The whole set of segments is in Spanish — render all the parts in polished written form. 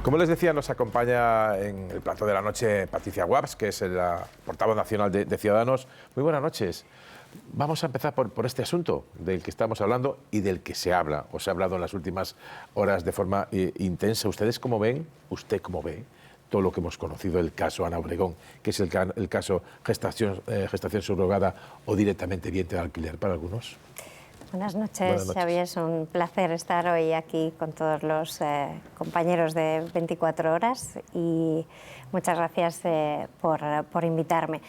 Como les decía, nos acompaña en el plato de la noche Patricia Guaps, que es la portavoz nacional de Ciudadanos. Muy buenas noches. Vamos a empezar por este asunto del que estamos hablando y del que se habla, o se ha hablado en las últimas horas de forma intensa. ¿Ustedes cómo ven? ¿Usted cómo ve todo lo que hemos conocido del caso Ana Obregón, que es el caso gestación subrogada o directamente vientre de alquiler para algunos? Buenas noches, Xavi. Es un placer estar hoy aquí con todos los compañeros de 24 horas y muchas gracias por invitarme.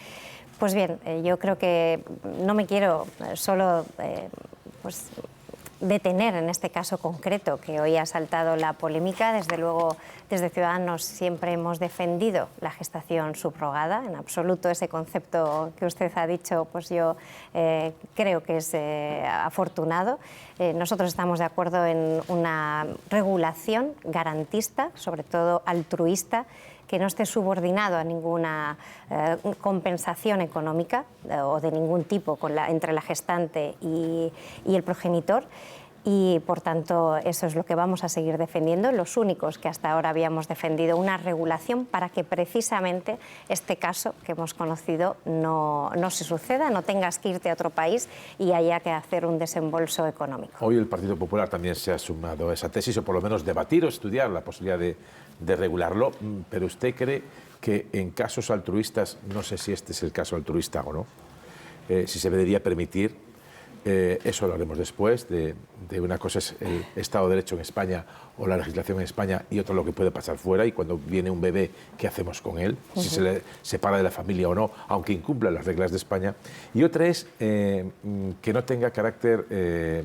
Pues bien, yo creo que no me quiero solo detener en este caso concreto que hoy ha saltado la polémica. Desde luego, desde Ciudadanos siempre hemos defendido la gestación subrogada. En absoluto ese concepto que usted ha dicho, pues yo creo que es afortunado. Nosotros estamos de acuerdo en una regulación garantista, sobre todo altruista, que no esté subordinado a ninguna compensación económica o de ningún tipo entre la gestante y el progenitor. Y, por tanto, eso es lo que vamos a seguir defendiendo, los únicos que hasta ahora habíamos defendido una regulación para que precisamente este caso que hemos conocido no se suceda, no tengas que irte a otro país y haya que hacer un desembolso económico. Hoy el Partido Popular también se ha sumado a esa tesis, o por lo menos debatir o estudiar la posibilidad de regularlo, pero ¿usted cree que en casos altruistas, no sé si este es el caso altruista o no, si se debería permitir? Eso lo haremos después, de una cosa es el Estado de Derecho en España o la legislación en España y otra lo que puede pasar fuera, y cuando viene un bebé, ¿qué hacemos con él? Si se le separa de la familia o no, aunque incumpla las reglas de España. Y otra es que no tenga carácter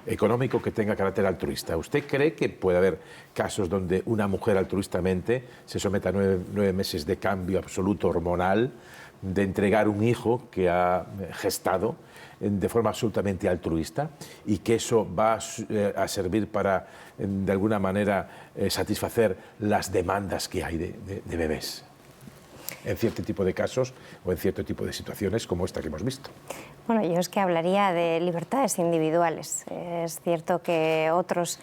económico, que tenga carácter altruista. ¿Usted cree que puede haber casos donde una mujer altruistamente se someta a 9 meses de cambio absoluto hormonal, de entregar un hijo que ha gestado de forma absolutamente altruista, y que eso va a servir para, de alguna manera, satisfacer las demandas que hay de bebés en cierto tipo de casos o en cierto tipo de situaciones como esta que hemos visto? Bueno, yo es que hablaría de libertades individuales. Es cierto que otros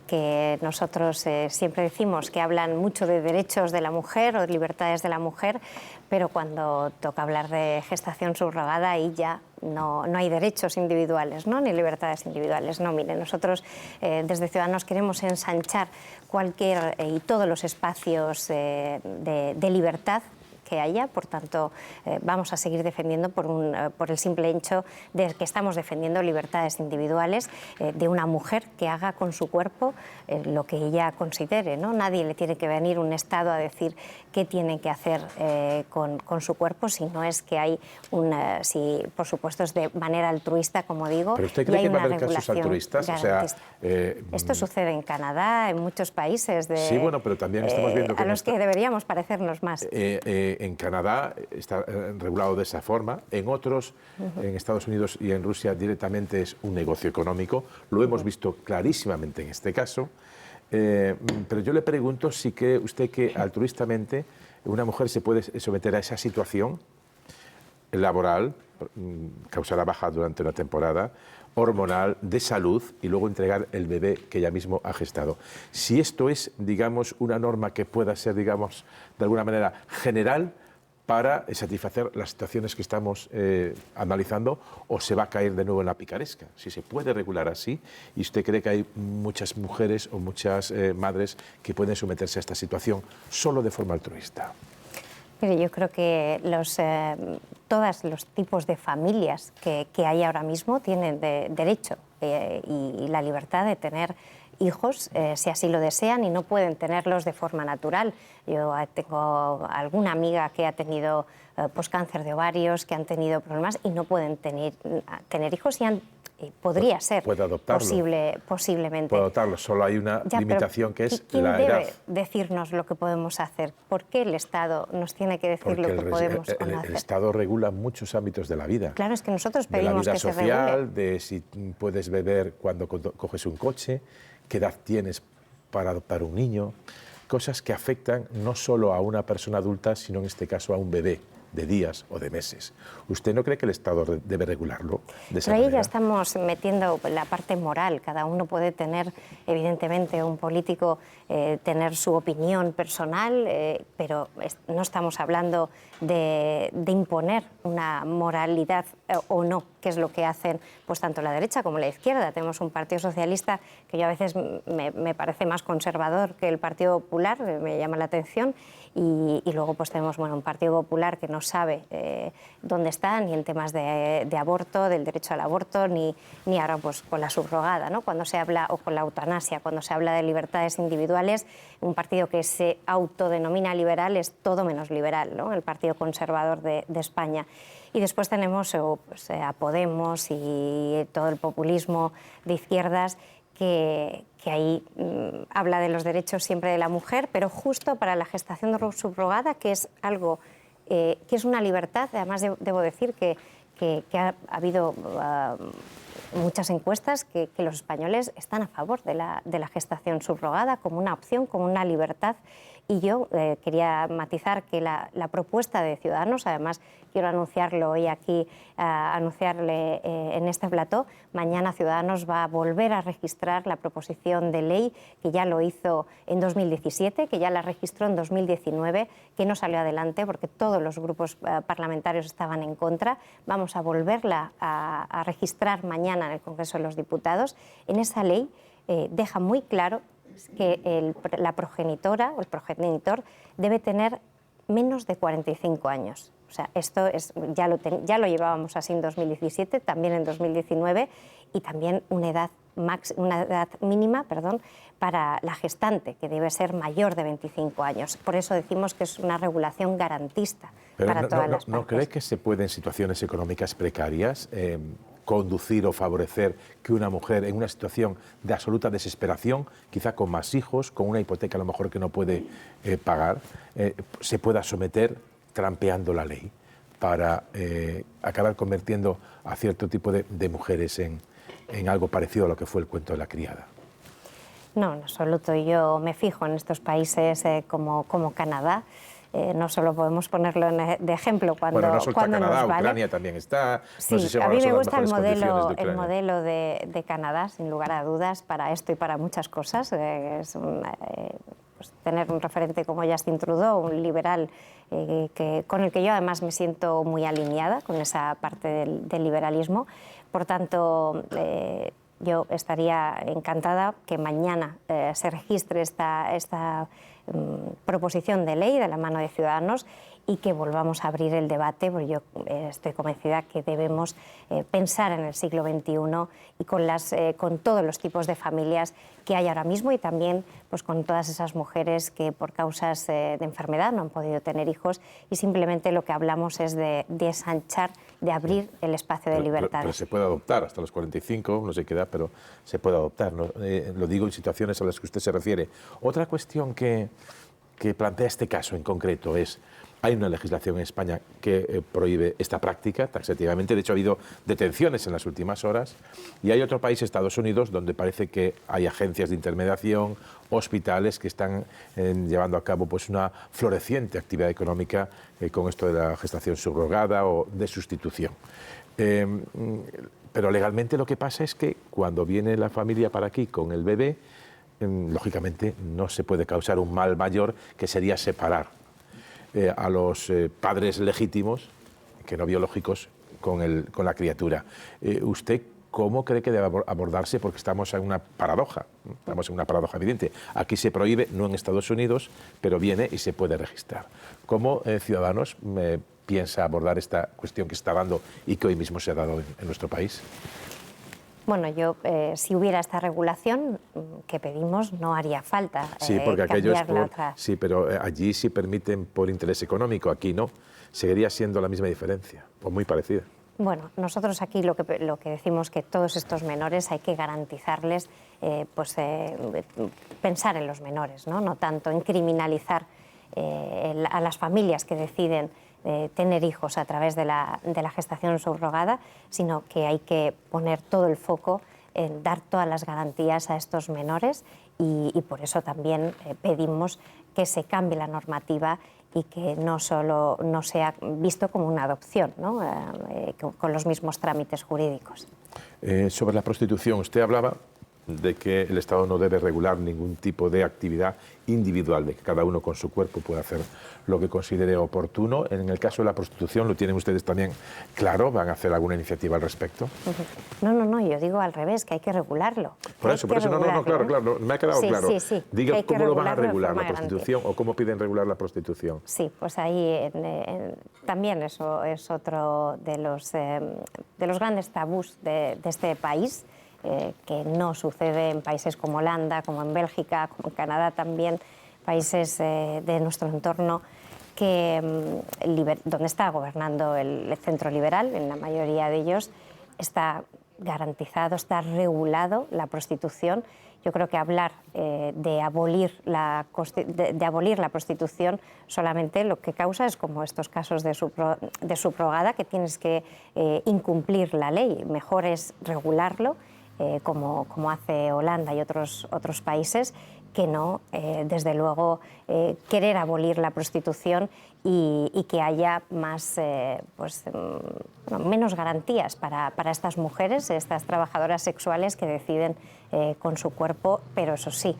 que nosotros siempre decimos que hablan mucho de derechos de la mujer o de libertades de la mujer, pero cuando toca hablar de gestación subrogada, ahí ya no hay derechos individuales, ¿no? Ni libertades individuales. No, mire, nosotros desde Ciudadanos queremos ensanchar cualquier y todos los espacios de libertad que haya. Por tanto, vamos a seguir defendiendo por el simple hecho de que estamos defendiendo libertades individuales de una mujer que haga con su cuerpo lo que ella considere, ¿no? Nadie le tiene que venir un Estado a decir qué tiene que hacer con su cuerpo, si no es que hay si por supuesto es de manera altruista, como digo. ¿Pero usted cree que va a haber casos altruistas? O sea, esto sucede en Canadá, en muchos países sí, bueno, pero también estamos viendo que a los que deberíamos parecernos más. En Canadá está regulado de esa forma, en otros, en Estados Unidos y en Rusia, directamente es un negocio económico. Lo hemos visto clarísimamente en este caso. Pero yo le pregunto si cree usted que altruistamente una mujer se puede someter a esa situación laboral, causará baja durante una temporada, hormonal, de salud, y luego entregar el bebé que ella misma ha gestado. Si esto es, digamos, una norma que pueda ser, digamos, de alguna manera general para satisfacer las situaciones que estamos analizando, o se va a caer de nuevo en la picaresca. Si se puede regular así, y usted cree que hay muchas mujeres o muchas madres que pueden someterse a esta situación solo de forma altruista. Mire, yo creo que todos los tipos de familias que hay ahora mismo tienen derecho y la libertad de tener hijos, si así lo desean, y no pueden tenerlos de forma natural. Yo tengo alguna amiga que ha tenido cáncer de ovarios, que han tenido problemas y no pueden tener hijos, y podría ser posiblemente. Puede adoptarlo, solo hay una limitación, que es ¿quién la debe edad. decirnos lo que podemos hacer? ¿Por qué el Estado nos tiene que decir lo que podemos hacer? El Estado regula muchos ámbitos de la vida. Claro, es que nosotros pedimos que se regule. De la vida social, de si puedes beber cuando coges un coche, qué edad tienes para adoptar un niño, cosas que afectan no solo a una persona adulta, sino en este caso a un bebé de días o de meses. ¿Usted no cree que el Estado debe regularlo de esa Pero ahí manera? ya estamos metiendo la parte moral. Cada uno puede tener, evidentemente, un político tener su opinión personal, pero no estamos hablando de imponer una moralidad o no, que es lo que hacen pues tanto la derecha como la izquierda. Tenemos un Partido Socialista que yo a veces me parece más conservador que el Partido Popular, me llama la atención, y luego pues tenemos un Partido Popular que no sabe dónde está, ni en temas de aborto, del derecho al aborto, ni ahora pues con la subrogada, ¿no? Cuando se habla, o con la eutanasia, cuando se habla de libertades individuales, un partido que se autodenomina liberal es todo menos liberal, ¿no? El Partido Conservador de España. Y después tenemos pues, a Podemos y todo el populismo de izquierdas que ahí habla de los derechos siempre de la mujer, pero justo para la gestación subrogada, que es algo que es una libertad. Además, debo decir que ha habido muchas encuestas que los españoles están a favor de la gestación subrogada como una opción, como una libertad. Y yo quería matizar que la propuesta de Ciudadanos, además quiero anunciarlo hoy aquí, anunciarle en este plató, mañana Ciudadanos va a volver a registrar la proposición de ley que ya lo hizo en 2017, que ya la registró en 2019, que no salió adelante porque todos los grupos parlamentarios estaban en contra. Vamos a volverla a registrar mañana en el Congreso de los Diputados. En esa ley deja muy claro que la progenitora o el progenitor debe tener menos de 45 años. O sea, esto ya lo llevábamos así en 2017, también en 2019, y también una edad mínima para la gestante, que debe ser mayor de 25 años. Por eso decimos que es una regulación garantista para todas las partes. ¿No cree que se puede, en situaciones económicas precarias, conducir o favorecer que una mujer en una situación de absoluta desesperación, quizá con más hijos, con una hipoteca a lo mejor que no puede pagar, se pueda someter trampeando la ley para acabar convirtiendo a cierto tipo de mujeres en algo parecido a lo que fue el cuento de la criada? No, en absoluto. Yo me fijo en estos países como Canadá. No solo podemos ponerlo de ejemplo cuando, bueno, no solo está Canadá, nos vale. Ucrania también está. Sí, no sé si a mí me gusta el de modelo de Canadá, sin lugar a dudas, para esto y para muchas cosas. Es pues tener un referente como Justin Trudeau, un liberal con el que yo además me siento muy alineada con esa parte del liberalismo. Por tanto, yo estaría encantada que mañana se registre esta proposición de ley de la mano de Ciudadanos y que volvamos a abrir el debate, porque yo estoy convencida que debemos pensar en el siglo XXI y con todos los tipos de familias que hay ahora mismo, y también pues, con todas esas mujeres que por causas de enfermedad no han podido tener hijos, y simplemente lo que hablamos es de ensanchar, de abrir el espacio de libertad. Pero se puede adoptar hasta los 45, no sé qué edad, pero se puede adoptar, ¿no? Lo digo en situaciones a las que usted se refiere. Otra cuestión que plantea este caso en concreto es: hay una legislación en España que prohíbe esta práctica taxativamente. De hecho, ha habido detenciones en las últimas horas. Y hay otro país, Estados Unidos, donde parece que hay agencias de intermediación, hospitales que están llevando a cabo pues, una floreciente actividad económica con esto de la gestación subrogada o de sustitución. Pero legalmente lo que pasa es que cuando viene la familia para aquí con el bebé, lógicamente no se puede causar un mal mayor, que sería separar a los padres legítimos, que no biológicos, con la criatura. ¿Usted cómo cree que debe abordarse? Porque estamos en una paradoja evidente. Aquí se prohíbe, no en Estados Unidos, pero viene y se puede registrar. ¿Cómo Ciudadanos piensa abordar esta cuestión que está dando y que hoy mismo se ha dado en nuestro país? Bueno, yo, si hubiera esta regulación que pedimos, no haría falta sí, porque aquello es sí, pero allí sí permiten por interés económico, aquí no. Seguiría siendo la misma diferencia, o muy parecida. Bueno, nosotros aquí lo que decimos que todos estos menores hay que garantizarles, pensar en los menores, no tanto en criminalizar a las familias que deciden tener hijos a través de la gestación subrogada, sino que hay que poner todo el foco en dar todas las garantías a estos menores y por eso también pedimos que se cambie la normativa y que no sea visto como una adopción, ¿no? Con los mismos trámites jurídicos. Sobre la prostitución, usted hablaba de que el Estado no debe regular ningún tipo de actividad individual, de que cada uno con su cuerpo puede hacer lo que considere oportuno. En el caso de la prostitución, ¿lo tienen ustedes también claro? ¿Van a hacer alguna iniciativa al respecto? No, yo digo al revés, que hay que regularlo. Por eso, claro, me ha quedado claro. Sí. Diga cómo lo van a regular la prostitución o cómo piden regular la prostitución. Sí, pues ahí también eso es otro de los grandes tabús de este país, que no sucede en países como Holanda, como en Bélgica, como en Canadá también, países de nuestro entorno donde está gobernando el centro liberal, en la mayoría de ellos está garantizado, está regulado la prostitución. Yo creo que hablar de abolir la prostitución solamente lo que causa es como estos casos de subrogada, que tienes que incumplir la ley. Mejor es regularlo, como hace Holanda y otros países, que no, desde luego, querer abolir la prostitución y que haya menos garantías para estas mujeres, estas trabajadoras sexuales que deciden con su cuerpo, pero eso sí,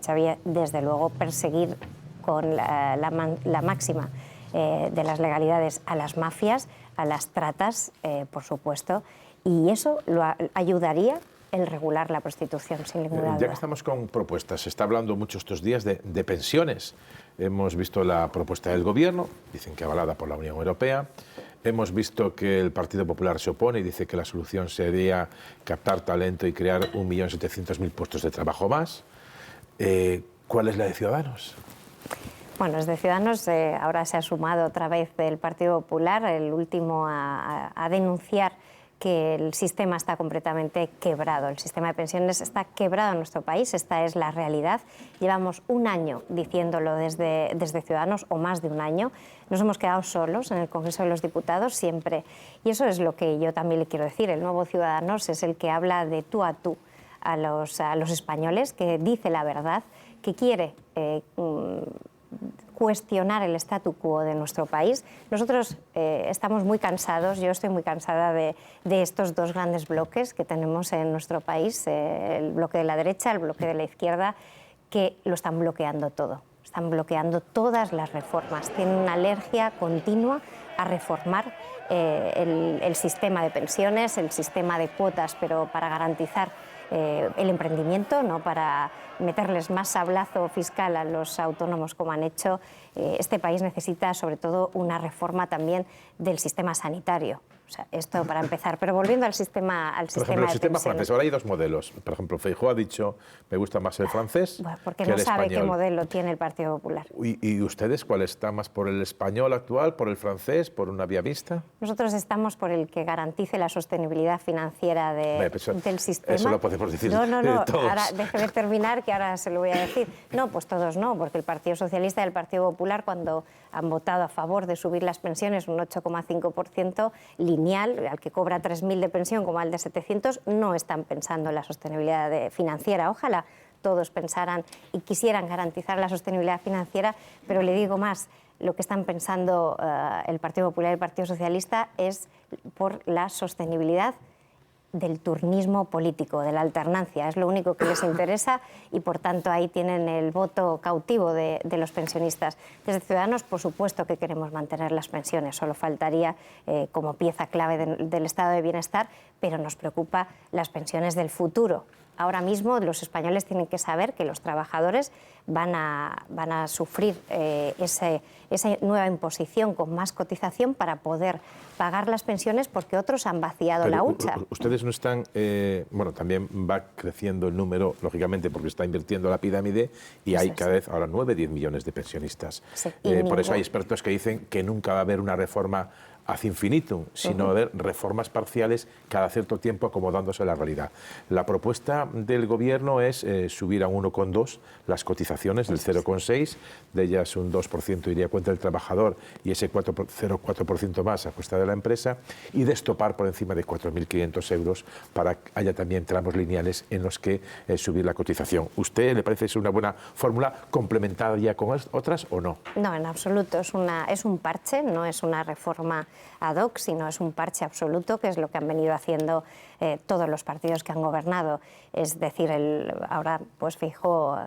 Xavier, desde luego perseguir con la máxima de las legalidades a las mafias, a las tratas, por supuesto, y eso ayudaría el regular la prostitución, sin ninguna duda. Ya que estamos con propuestas, se está hablando mucho estos días de pensiones. Hemos visto la propuesta del Gobierno, dicen que avalada por la Unión Europea. Hemos visto que el Partido Popular se opone y dice que la solución sería captar talento y crear 1.700.000 puestos de trabajo más. ¿Cuál es la de Ciudadanos? Bueno, desde Ciudadanos ahora se ha sumado otra vez el Partido Popular, el último a denunciar que el sistema está completamente quebrado. El sistema de pensiones está quebrado en nuestro país, esta es la realidad. Llevamos un año diciéndolo desde Ciudadanos, o más de un año. Nos hemos quedado solos en el Congreso de los Diputados siempre. Y eso es lo que yo también le quiero decir. El nuevo Ciudadanos es el que habla de tú a tú a los españoles, que dice la verdad, que quiere cuestionar el statu quo de nuestro país. Nosotros estamos muy cansados, yo estoy muy cansada de estos dos grandes bloques que tenemos en nuestro país, el bloque de la derecha, el bloque de la izquierda, que lo están bloqueando todo. Están bloqueando todas las reformas, tienen una alergia continua a reformar el sistema de pensiones, el sistema de cuotas, pero para garantizar el emprendimiento, no para meterles más sablazo fiscal a los autónomos como han hecho. Este país necesita sobre todo una reforma también del sistema sanitario. O sea, esto para empezar. Pero volviendo al sistema Por ejemplo, el sistema francés. Ahora hay dos modelos. Por ejemplo, Feijóo ha dicho, me gusta más el francés porque que no el sabe español. Qué modelo tiene el Partido Popular. ¿Y ustedes cuál está más, por el español actual, por el francés, por una vía mixta? Nosotros estamos por el que garantice la sostenibilidad financiera del sistema. Eso lo podemos decir no, todos. Ahora déjeme terminar, que ahora se lo voy a decir. No, pues todos no, porque el Partido Socialista y el Partido Popular, cuando han votado a favor de subir las pensiones un 8,5% lineal, al que cobra 3.000 de pensión como al de 700, no están pensando en la sostenibilidad financiera. Ojalá todos pensaran y quisieran garantizar la sostenibilidad financiera, pero le digo más, lo que están pensando el Partido Popular y el Partido Socialista es por la sostenibilidad del turnismo político, de la alternancia. Es lo único que les interesa y, por tanto, ahí tienen el voto cautivo de los pensionistas. Desde Ciudadanos, por supuesto que queremos mantener las pensiones, solo faltaría como pieza clave del estado de bienestar, pero nos preocupa las pensiones del futuro. Ahora mismo los españoles tienen que saber que los trabajadores van a sufrir esa nueva imposición con más cotización para poder pagar las pensiones, porque otros han vaciado la hucha. Ustedes no están... bueno, también va creciendo el número, lógicamente, porque está invirtiendo la pirámide y hay cada vez ahora 9-10 millones de pensionistas. Sí, por eso hay expertos que dicen que nunca va a haber una reforma ad infinitum, sino de reformas parciales cada cierto tiempo acomodándose a la realidad. La propuesta del Gobierno es subir a 1,2 las cotizaciones del 0,6, de ellas un 2% iría a cuenta del trabajador y ese 0,4% más a cuesta de la empresa, y destopar por encima de 4.500 euros para que haya también tramos lineales en los que subir la cotización. ¿Usted le parece que es una buena fórmula complementaria con otras o no? No, en absoluto. Es un parche, no es una reforma ad hoc, sino es un parche absoluto, que es lo que han venido haciendo todos los partidos que han gobernado. Es decir, ahora pues Feijóo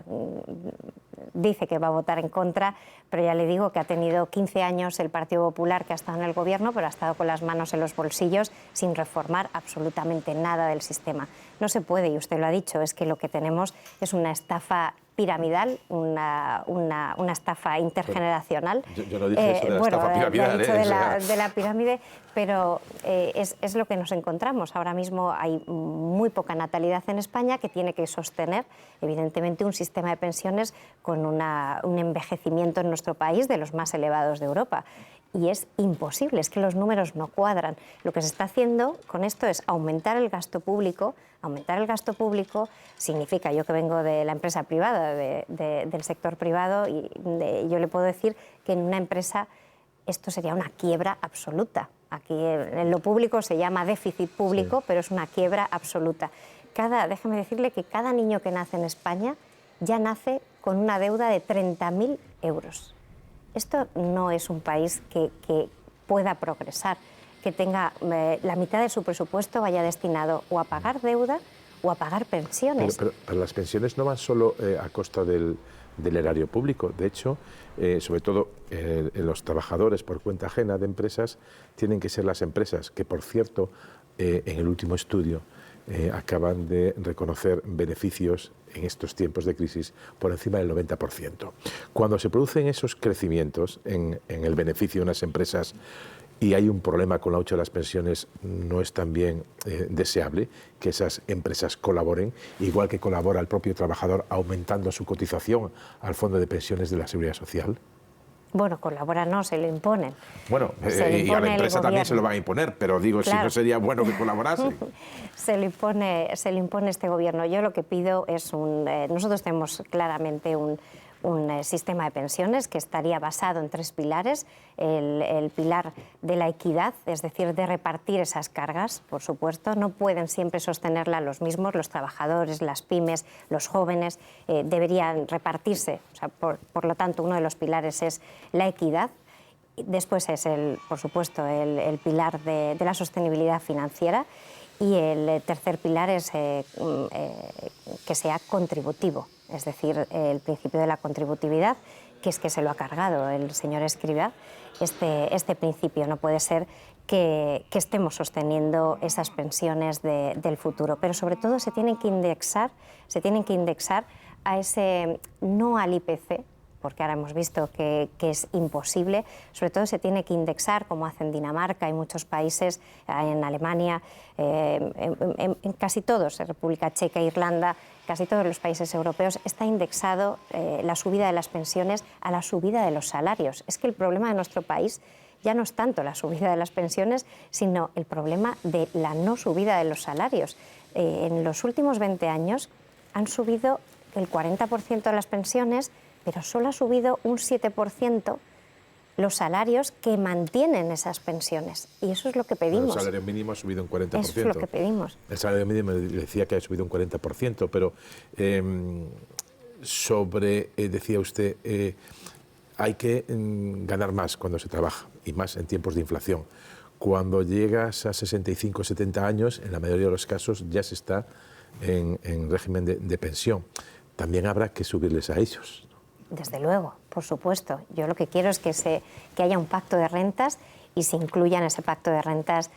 dice que va a votar en contra, pero ya le digo que ha tenido 15 años el Partido Popular, que ha estado en el Gobierno, pero ha estado con las manos en los bolsillos sin reformar absolutamente nada del sistema. No se puede, y usted lo ha dicho, es que lo que tenemos es una estafa piramidal, una estafa intergeneracional. Yo no dije eso de la estafa piramidal. De la pirámide, pero es lo que nos encontramos. Ahora mismo hay muy poca natalidad en España, que tiene que sostener, evidentemente, un sistema de pensiones con un envejecimiento en nuestro país de los más elevados de Europa. Y es imposible, es que los números no cuadran. Lo que se está haciendo con esto es aumentar el gasto público. Aumentar el gasto público significa, yo que vengo de la empresa privada, del sector privado, y yo le puedo decir que en una empresa esto sería una quiebra absoluta. Aquí en lo público se llama déficit público, sí, pero es una quiebra absoluta. Déjeme decirle que cada niño que nace en España ya nace con una deuda de 30.000 euros. Esto no es un país que pueda progresar, que tenga la mitad de su presupuesto vaya destinado o a pagar deuda o a pagar pensiones. Pero las pensiones no van solo a costa del erario público. De hecho, sobre todo los trabajadores por cuenta ajena de empresas tienen que ser las empresas, que por cierto, en el último estudio acaban de reconocer beneficios en estos tiempos de crisis por encima del 90%. Cuando se producen esos crecimientos en el beneficio de unas empresas y hay un problema con la hucha de las pensiones, no es también deseable que esas empresas colaboren, igual que colabora el propio trabajador aumentando su cotización al Fondo de Pensiones de la Seguridad Social. Bueno, colabora no, se lo imponen. Bueno, y a la empresa también se lo van a imponer, pero digo, claro, si no sería bueno que colaborase. Se lo impone este Gobierno. Yo lo que pido es nosotros tenemos claramente un sistema de pensiones que estaría basado en 3 pilares. El pilar de la equidad, es decir, de repartir esas cargas, por supuesto. No pueden siempre sostenerla los mismos, los trabajadores, las pymes, los jóvenes. Deberían repartirse. O sea, por lo tanto, uno de los pilares es la equidad. Después es, por supuesto, el pilar de la sostenibilidad financiera. Y el tercer pilar es que sea contributivo, es decir, el principio de la contributividad, que es que se lo ha cargado el señor Escrivá. Este principio no puede ser que estemos sosteniendo esas pensiones del futuro, pero sobre todo se tienen que indexar a ese, no al IPC, porque ahora hemos visto que es imposible. Sobre todo se tiene que indexar, como hacen Dinamarca y muchos países, en Alemania, en casi todos, en República Checa, Irlanda, casi todos los países europeos, está indexado la subida de las pensiones a la subida de los salarios. Es que el problema de nuestro país ya no es tanto la subida de las pensiones, sino el problema de la no subida de los salarios. En los últimos 20 años han subido el 40% de las pensiones, pero solo ha subido un 7% los salarios que mantienen esas pensiones. Y eso es lo que pedimos. El salario mínimo ha subido un 40%. Eso es lo que pedimos. El salario mínimo decía que ha subido un 40%, pero decía usted, hay que ganar más cuando se trabaja, y más en tiempos de inflación. Cuando llegas a 65 o 70 años, en la mayoría de los casos ya se está en régimen de pensión. También habrá que subirles a ellos. Desde luego, por supuesto. Yo lo que quiero es que haya un pacto de rentas y se incluya en ese pacto de rentas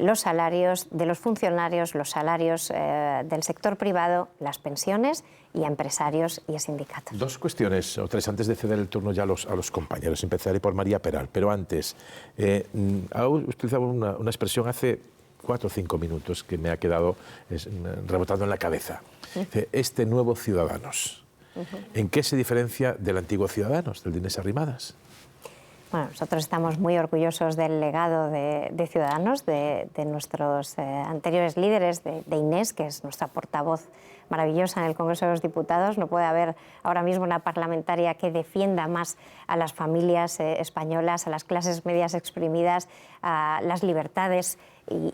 los salarios de los funcionarios, los salarios del sector privado, las pensiones y a empresarios y a sindicatos. 2 cuestiones o 3 antes de ceder el turno ya a los compañeros. Empezaré por María Peral, pero antes, ha utilizado una expresión hace 4 o 5 minutos que me ha quedado rebotando en la cabeza. Este nuevo Ciudadanos. ¿En qué se diferencia del antiguo Ciudadanos, del de Inés Arrimadas? Bueno, nosotros estamos muy orgullosos del legado de Ciudadanos, de nuestros anteriores líderes, de Inés, que es nuestra portavoz maravillosa en el Congreso de los Diputados. No puede haber ahora mismo una parlamentaria que defienda más a las familias españolas, a las clases medias exprimidas, a las libertades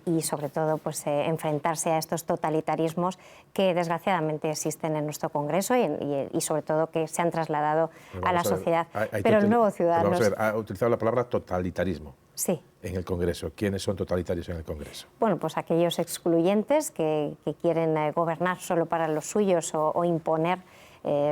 y sobre todo pues, enfrentarse a estos totalitarismos que desgraciadamente existen en nuestro Congreso y sobre todo que se han trasladado a la sociedad. Pero el nuevo Ciudadanos... Vamos a ver, ha utilizado la palabra totalitarismo. Sí. En el Congreso. ¿Quiénes son totalitarios en el Congreso? Bueno, pues aquellos excluyentes que quieren gobernar solo para los suyos o imponer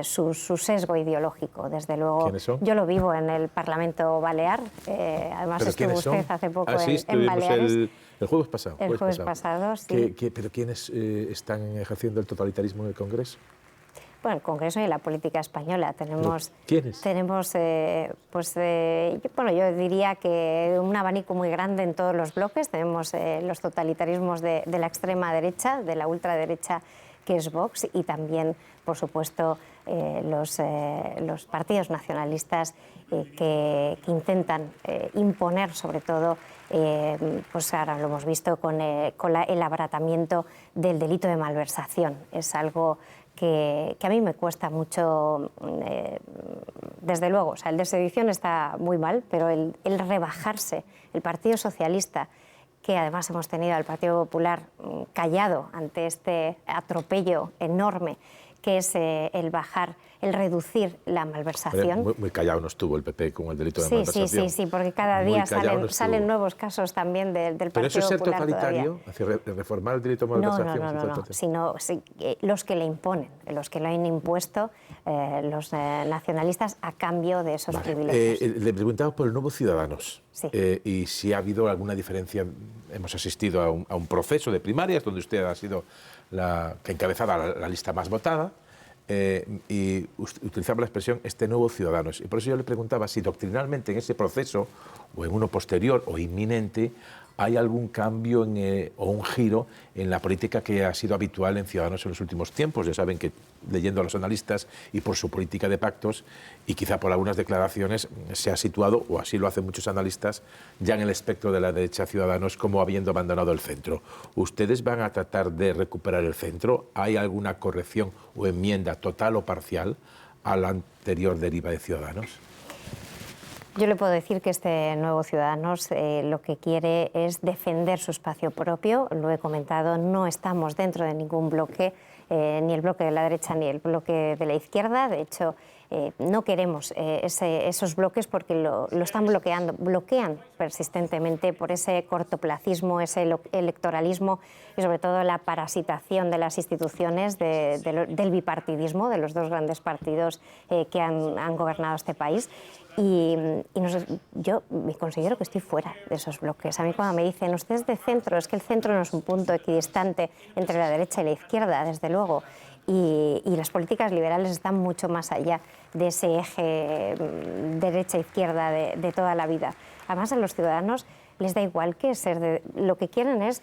su sesgo ideológico. Desde luego, ¿quiénes son? Yo lo vivo en el Parlamento Balear. Además, estuvo usted hace poco en Baleares. El jueves pasado. El jueves pasado, sí. ¿Pero quiénes están ejerciendo el totalitarismo en el Congreso? Bueno, el Congreso y la política española. ¿Quiénes? Tenemos, bueno, yo diría que un abanico muy grande en todos los bloques. Tenemos los totalitarismos de la extrema derecha, de la ultraderecha, que es Vox, y también, por supuesto, los partidos nacionalistas que intentan imponer, sobre todo, pues ahora lo hemos visto con el abaratamiento del delito de malversación. Es algo que a mí me cuesta mucho, desde luego. O sea, el de sedición está muy mal, pero el rebajarse, el Partido Socialista, que además hemos tenido al Partido Popular callado ante este atropello enorme, que es el reducir la malversación. Muy callado no estuvo el PP con el delito de malversación. Sí, porque cada día salen nuevos casos también del Partido Popular. ¿Pero eso es ser totalitario? ¿Reformar el delito de malversación? No, sino los que le imponen, los que lo han impuesto, los nacionalistas, a cambio de esos privilegios. Le preguntaba por el nuevo Ciudadanos. Sí. Y si ha habido alguna diferencia. Hemos asistido a un proceso de primarias donde usted ha sido la que encabezaba la lista más votada, y utilizaba la expresión este nuevo Ciudadanos. Y por eso yo le preguntaba si doctrinalmente en ese proceso, o en uno posterior o inminente, hay algún cambio o un giro en la política que ha sido habitual en Ciudadanos en los últimos tiempos. Ya saben que, leyendo a los analistas y por su política de pactos, y quizá por algunas declaraciones, se ha situado, o así lo hacen muchos analistas, ya en el espectro de la derecha Ciudadanos como habiendo abandonado el centro. ¿Ustedes van a tratar de recuperar el centro? ¿Hay alguna corrección o enmienda total o parcial a la anterior deriva de Ciudadanos? Yo le puedo decir que este nuevo Ciudadanos lo que quiere es defender su espacio propio. Lo he comentado, no estamos dentro de ningún bloque, ni el bloque de la derecha ni el bloque de la izquierda. De hecho, no queremos esos bloques porque lo están bloquean persistentemente por ese cortoplacismo, ese electoralismo y sobre todo la parasitación de las instituciones, del bipartidismo, de los dos grandes partidos que han gobernado este país. Yo me considero que estoy fuera de esos bloques. A mí cuando me dicen, usted es de centro, es que el centro no es un punto equidistante entre la derecha y la izquierda, desde luego. Y las políticas liberales están mucho más allá de ese eje derecha-izquierda de toda la vida. Además, a los ciudadanos les da igual que lo que quieren es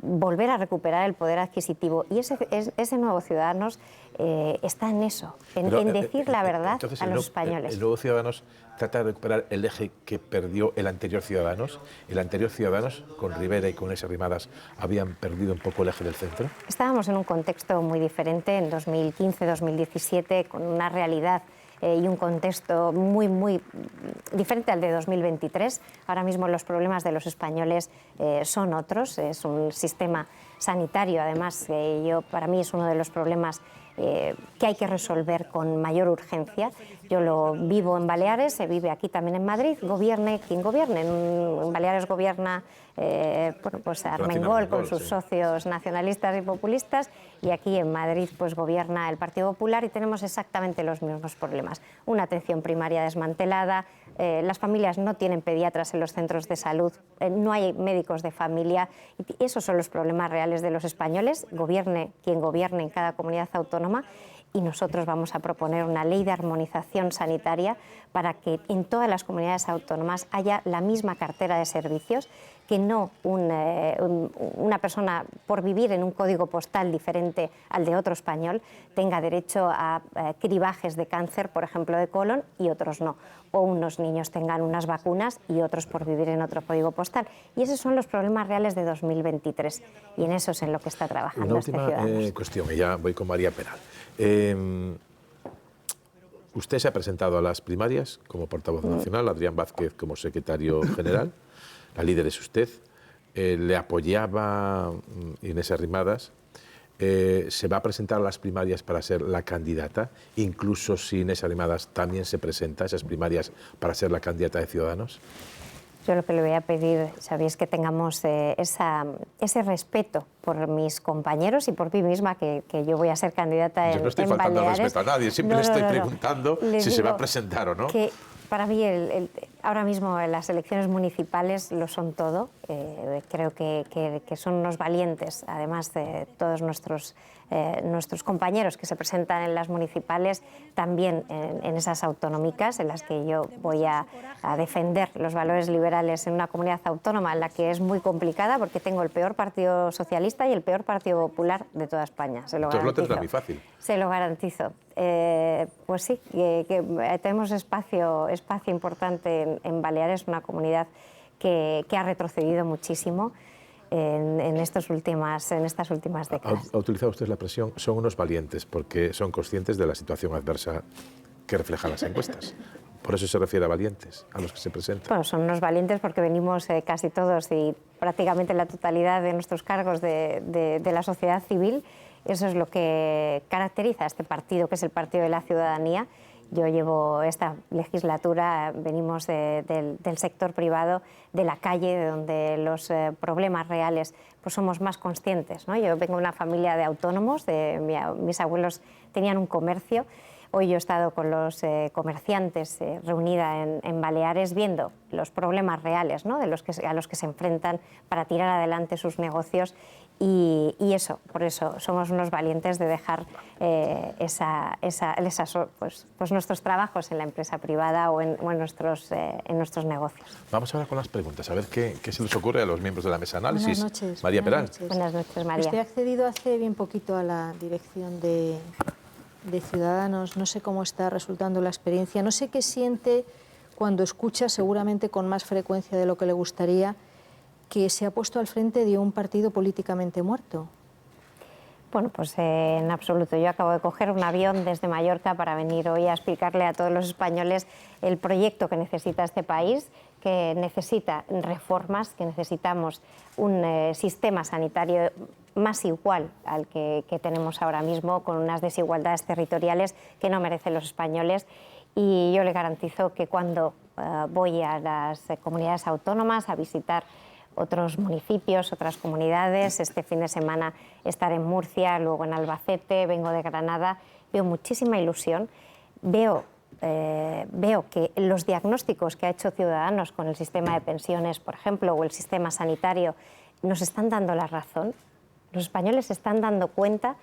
volver a recuperar el poder adquisitivo. Y ese nuevo Ciudadanos está en eso, en decir la verdad entonces, a los españoles. ¿El nuevo Ciudadanos trata de recuperar el eje que perdió el anterior Ciudadanos? ¿El anterior Ciudadanos, con Rivera y con Inés Arrimadas, habían perdido un poco el eje del centro? Estábamos en un contexto muy diferente en 2015-2017, con una realidad y un contexto muy, muy diferente al de 2023. Ahora mismo los problemas de los españoles son otros. Es un sistema sanitario, además, para mí es uno de los problemas que hay que resolver con mayor urgencia. Yo lo vivo en Baleares, se vive aquí también en Madrid, gobierne quien gobierne. En Baleares gobierna pues Armengol con sus socios nacionalistas y populistas, y aquí en Madrid pues gobierna el Partido Popular y tenemos exactamente los mismos problemas. Una atención primaria desmantelada, las familias no tienen pediatras en los centros de salud, no hay médicos de familia, y esos son los problemas reales de los españoles, gobierne quien gobierne en cada comunidad autónoma. y nosotros vamos a proponer una ley de armonización sanitaria para que en todas las comunidades autónomas haya la misma cartera de servicios, que no una persona, por vivir en un código postal diferente al de otro español, tenga derecho a cribajes de cáncer, por ejemplo, de colon, y otros no. O unos niños tengan unas vacunas y otros por vivir en otro código postal. Y esos son los problemas reales de 2023. Y en eso es en lo que está trabajando Una este última Ciudadanos. cuestión, y ya voy con María Peral. Usted se ha presentado a las primarias como portavoz nacional, Adrián Vázquez como secretario general, la líder es usted, le apoyaba Inés Arrimadas, se va a presentar a las primarias para ser la candidata, incluso si Inés Arrimadas también se presenta a esas primarias para ser la candidata de Ciudadanos. Yo lo que le voy a pedir, sabéis, que tengamos ese respeto por mis compañeros y por mí misma, que yo voy a ser candidata en Baleares. Yo no estoy faltando al respeto a nadie, siempre le estoy preguntando si se va a presentar o no. Que para mí ahora mismo las elecciones municipales lo son todo. Creo que son unos valientes, además de todos nuestros compañeros que se presentan en las municipales, también en esas autonómicas, en las que yo voy a defender los valores liberales en una comunidad autónoma en la que es muy complicada, porque tengo el peor Partido Socialista y el peor Partido Popular de toda España. Se lo garantizo. Entonces lo tendrá muy fácil. Se lo garantizo. Pues sí, que tenemos espacio importante en Baleares, una comunidad que ha retrocedido muchísimo en estas últimas décadas. Ha utilizado usted la expresión son unos valientes porque son conscientes de la situación adversa que reflejan las encuestas. Por eso se refiere a valientes, a los que se presentan. Bueno, son unos valientes porque venimos casi todos y prácticamente la totalidad de nuestros cargos de la sociedad civil. Eso es lo que caracteriza a este partido, que es el Partido de la Ciudadanía. Yo llevo esta legislatura, venimos del sector privado, de la calle, de donde los problemas reales pues somos más conscientes, ¿no? Yo vengo de una familia de autónomos, mis abuelos tenían un comercio. Hoy yo he estado con los comerciantes reunida en Baleares viendo los problemas reales, ¿no? a los que se enfrentan para tirar adelante sus negocios. Y eso, por eso somos unos valientes de dejar pues nuestros trabajos en la empresa privada o en nuestros negocios. Vamos ahora con las preguntas, a ver qué se les ocurre a los miembros de la mesa de análisis. Buenas noches. María Peral. Buenas noches, María. Usted ha accedido hace bien poquito a la dirección de Ciudadanos. No sé cómo está resultando la experiencia. No sé qué siente cuando escucha, seguramente con más frecuencia de lo que le gustaría, que se ha puesto al frente de un partido políticamente muerto. Bueno, pues en absoluto. Yo acabo de coger un avión desde Mallorca para venir hoy a explicarle a todos los españoles el proyecto que necesita este país, que necesita reformas, que necesitamos un sistema sanitario más igual al que tenemos ahora mismo, con unas desigualdades territoriales que no merecen los españoles. Y yo le garantizo que cuando voy a las comunidades autónomas a visitar otros municipios, otras comunidades. Este fin de semana estaré en Murcia, luego en Albacete, vengo de Granada. Veo muchísima ilusión. Veo que los diagnósticos que ha hecho Ciudadanos con el sistema de pensiones, por ejemplo, o el sistema sanitario, nos están dando la razón. Los españoles se están dando cuenta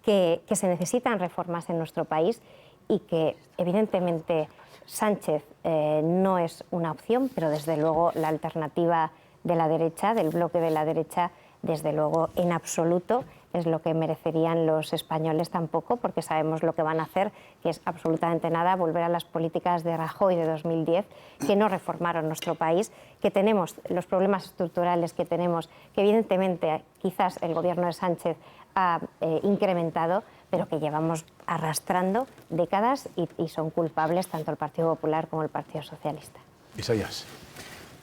que se necesitan reformas en nuestro país y que, evidentemente, Sánchez no es una opción, pero desde luego la alternativa de la derecha, del bloque de la derecha, desde luego en absoluto es lo que merecerían los españoles tampoco, porque sabemos lo que van a hacer, que es absolutamente nada, volver a las políticas de Rajoy de 2010, que no reformaron nuestro país, que tenemos los problemas estructurales que tenemos, que evidentemente quizás el gobierno de Sánchez ha incrementado, pero que llevamos arrastrando décadas y son culpables tanto el Partido Popular como el Partido Socialista. Isaías.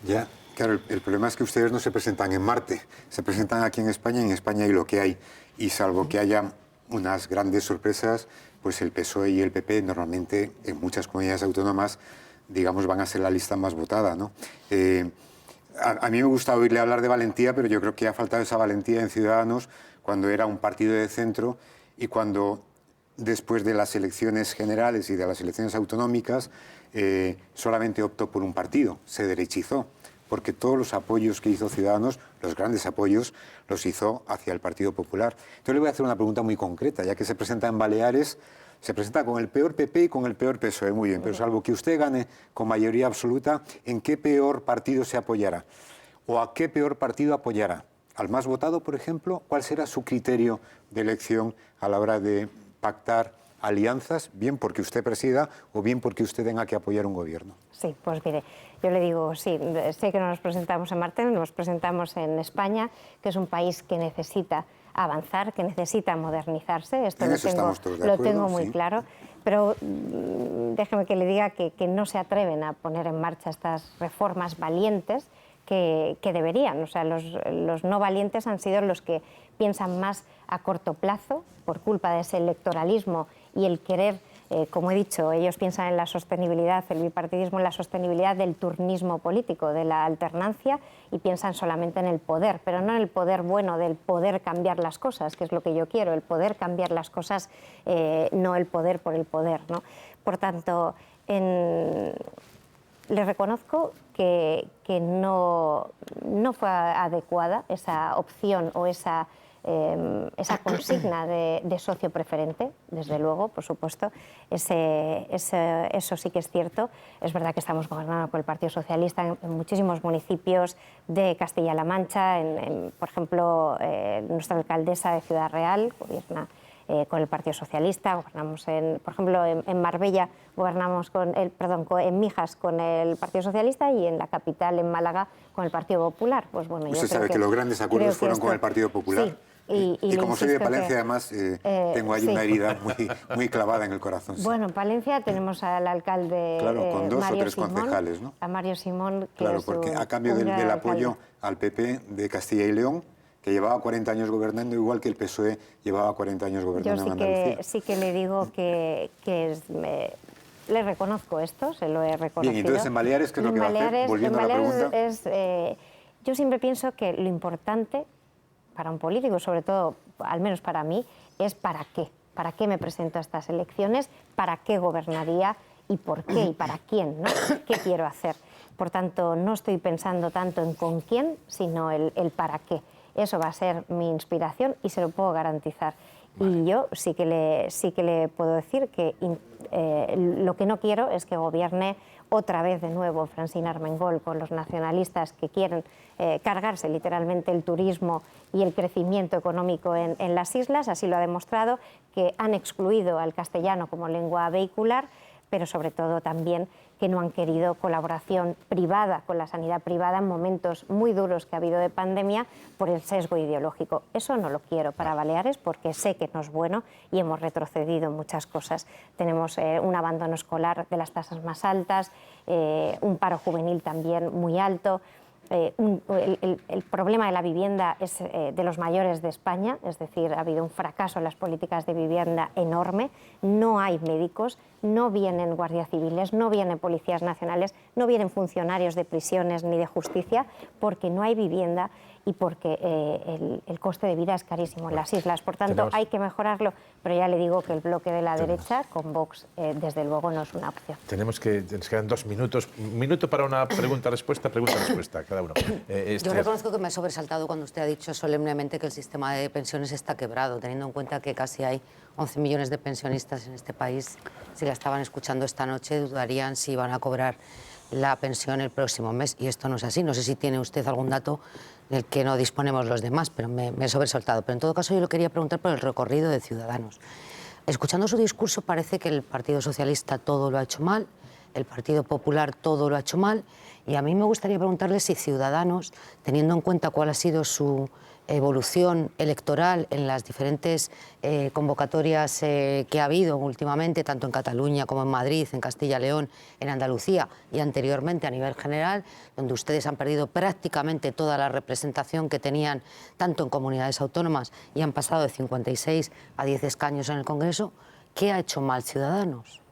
Ya. Claro, el problema es que ustedes no se presentan en Marte, se presentan aquí en España, y en España hay lo que hay. Y salvo que haya unas grandes sorpresas, pues el PSOE y el PP normalmente en muchas comunidades autónomas, digamos, van a ser la lista más votada, ¿no? A mí me gusta oírle hablar de valentía, pero yo creo que ha faltado esa valentía en Ciudadanos cuando era un partido de centro y cuando, después de las elecciones generales y de las elecciones autonómicas, solamente optó por un partido, se derechizó, porque todos los apoyos que hizo Ciudadanos, los grandes apoyos, los hizo hacia el Partido Popular. Entonces le voy a hacer una pregunta muy concreta, ya que se presenta en Baleares, Se presenta con el peor PP y con el peor PSOE, muy bien, pero salvo que usted gane con mayoría absoluta, ¿en qué peor partido se apoyará? ¿O a qué peor partido apoyará? ¿Al más votado, por ejemplo? ¿Cuál será su criterio de elección a la hora de pactar alianzas, bien porque usted presida o bien porque usted tenga que apoyar un gobierno? Sí, pues mire, yo le digo, sí, sé que no nos presentamos en Martel, nos presentamos en España, que es un país que necesita avanzar, que necesita modernizarse. Esto lo tengo muy claro, pero déjeme que le diga que no se atreven a poner en marcha estas reformas valientes que deberían. O sea, los no valientes han sido los que piensan más a corto plazo por culpa de ese electoralismo y el querer, como he dicho, ellos piensan en la sostenibilidad, el bipartidismo, en la sostenibilidad del turnismo político, de la alternancia, y piensan solamente en el poder, pero no en el poder bueno, del poder cambiar las cosas, que es lo que yo quiero, el poder cambiar las cosas, no el poder por el poder, ¿no? Por tanto, le reconozco que no fue adecuada esa opción o esa consigna de socio preferente, desde luego, por supuesto. Eso sí que es cierto. Es verdad que estamos gobernando con el Partido Socialista en muchísimos municipios de Castilla-La Mancha. Por ejemplo, nuestra alcaldesa de Ciudad Real gobierna con el Partido Socialista, gobernamos por ejemplo, en Marbella gobernamos en Mijas con el Partido Socialista y en la capital, en Málaga, con el Partido Popular. Pues bueno, usted sabe que los grandes acuerdos fueron con el Partido Popular. Sí, y como soy de Palencia, además, tengo ahí una herida muy clavada en el corazón. Sí. Bueno, en Palencia tenemos al alcalde con 2 Mario o 3 Simón, concejales, ¿no? A Mario Simón, que claro, porque a cambio del apoyo al PP de Castilla y León, que llevaba 40 años gobernando, igual que el PSOE llevaba 40 años gobernando en Andalucía. Sí que le digo que le reconozco esto, se lo he reconocido. Bien, entonces en Baleares, ¿qué es lo que va a hacer? Volviendo a la pregunta. Yo siempre pienso que lo importante para un político, sobre todo, al menos para mí, es para qué. ¿Para qué me presento a estas elecciones? ¿Para qué gobernaría? ¿Y por qué? ¿Y para quién? ¿No? ¿Qué quiero hacer? Por tanto, no estoy pensando tanto en con quién, sino el para qué. Eso va a ser mi inspiración y se lo puedo garantizar. Y yo sí que le puedo decir que lo que no quiero es que gobierne otra vez de nuevo Francina Armengol con los nacionalistas que quieren cargarse literalmente el turismo y el crecimiento económico en las islas. Así lo ha demostrado, que han excluido al castellano como lengua vehicular, pero sobre todo también que no han querido colaboración privada con la sanidad privada en momentos muy duros que ha habido de pandemia por el sesgo ideológico. Eso no lo quiero para Baleares porque sé que no es bueno y hemos retrocedido en muchas cosas. Tenemos un abandono escolar de las tasas más altas, un paro juvenil también muy alto. El problema de la vivienda es de los mayores de España, es decir, ha habido un fracaso en las políticas de vivienda enorme, no hay médicos, no vienen guardias civiles, no vienen policías nacionales, no vienen funcionarios de prisiones ni de justicia, porque no hay vivienda y porque el coste de vida es carísimo en las islas. Por tanto, hay que mejorarlo, pero ya le digo que el bloque de la derecha con Vox, desde luego, no es una opción. Nos quedan 2 minutos. Un minuto para una pregunta-respuesta, cada uno. Yo reconozco que me he sobresaltado cuando usted ha dicho solemnemente que el sistema de pensiones está quebrado, teniendo en cuenta que casi hay 11 millones de pensionistas en este país. Si la estaban escuchando esta noche, dudarían si van a cobrar la pensión el próximo mes, y esto no es así. No sé si tiene usted algún dato del que no disponemos los demás, pero me he sobresaltado. Pero en todo caso yo le quería preguntar por el recorrido de Ciudadanos. Escuchando su discurso parece que el Partido Socialista todo lo ha hecho mal, el Partido Popular todo lo ha hecho mal, y a mí me gustaría preguntarle si Ciudadanos, teniendo en cuenta cuál ha sido su evolución electoral en las diferentes convocatorias que ha habido últimamente, tanto en Cataluña como en Madrid, en Castilla y León, en Andalucía y anteriormente a nivel general, donde ustedes han perdido prácticamente toda la representación que tenían tanto en comunidades autónomas y han pasado de 56 a 10 escaños en el Congreso, ¿qué ha hecho mal Ciudadanos?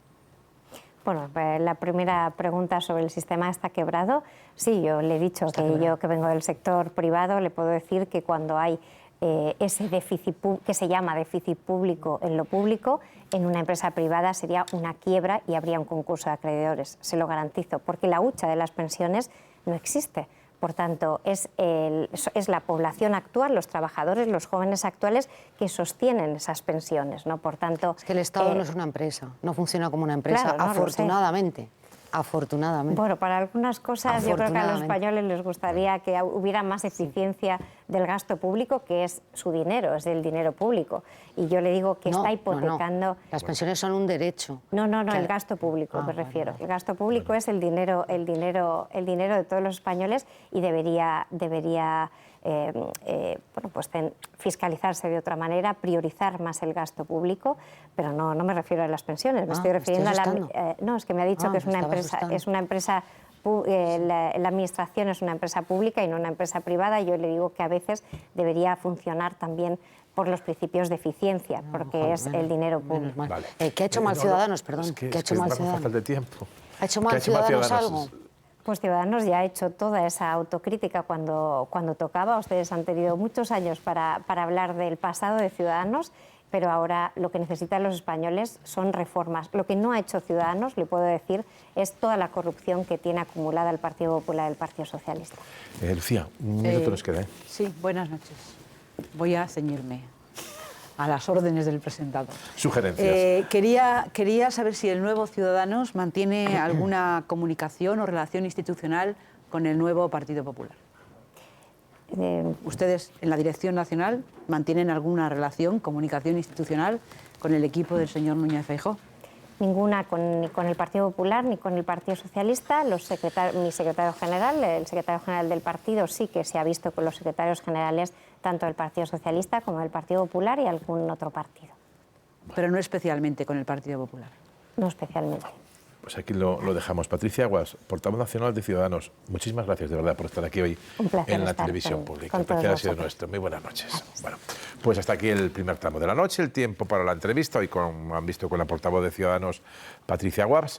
Bueno, la primera pregunta sobre el sistema está quebrado. Sí, yo le he dicho que yo, que vengo del sector privado, le puedo decir que cuando hay ese déficit que se llama déficit público en lo público, en una empresa privada sería una quiebra y habría un concurso de acreedores, se lo garantizo, porque la hucha de las pensiones no existe. Por tanto, es la población actual, los trabajadores, los jóvenes actuales que sostienen esas pensiones, ¿no? Por tanto, es que el Estado no es una empresa, no funciona como una empresa, claro, no, afortunadamente. Afortunadamente. Bueno, para algunas cosas yo creo que a los españoles les gustaría que hubiera más eficiencia del gasto público, que es su dinero, es del dinero público. Y yo le digo que está hipotecando... No. Las pensiones son un derecho. No, el gasto público me refiero. Vale. El gasto público es el dinero de todos los españoles y debería fiscalizarse de otra manera, priorizar más el gasto público, pero no me refiero a las pensiones, me estoy refiriendo a la... No, es que me ha dicho que es una empresa, la administración es una empresa pública y no una empresa privada, y yo le digo que a veces debería funcionar también por los principios de eficiencia, porque es el dinero público. Vale. ¿Qué ha hecho mal Ciudadanos? Perdón, ¿qué ha hecho mal Ciudadanos? Falta de tiempo. ¿Ha hecho mal Ciudadanos algo? Pues Ciudadanos ya ha hecho toda esa autocrítica cuando tocaba. Ustedes han tenido muchos años para hablar del pasado de Ciudadanos, pero ahora lo que necesitan los españoles son reformas. Lo que no ha hecho Ciudadanos, le puedo decir, es toda la corrupción que tiene acumulada el Partido Popular y el Partido Socialista. Lucía, un minuto nos queda. Sí, buenas noches. Voy a ceñirme a las órdenes del presentador. Sugerencias. Quería saber si el nuevo Ciudadanos mantiene alguna comunicación o relación institucional con el nuevo Partido Popular. ¿Ustedes en la Dirección Nacional mantienen alguna relación, comunicación institucional con el equipo del señor Núñez Feijóo? Ninguna ni con el Partido Popular ni con el Partido Socialista. Mi secretario general, el secretario general del partido, sí que se ha visto con los secretarios generales tanto del Partido Socialista como del Partido Popular y algún otro partido. Pero no especialmente con el Partido Popular. No especialmente. Pues aquí lo dejamos. Patricia Aguas, portavoz nacional de Ciudadanos, muchísimas gracias de verdad por estar aquí hoy en la televisión pública. El placer ha sido nuestro. Muy buenas noches. Gracias. Bueno, pues hasta aquí el primer tramo de la noche, el tiempo para la entrevista. Hoy han visto con la portavoz de Ciudadanos, Patricia Aguas.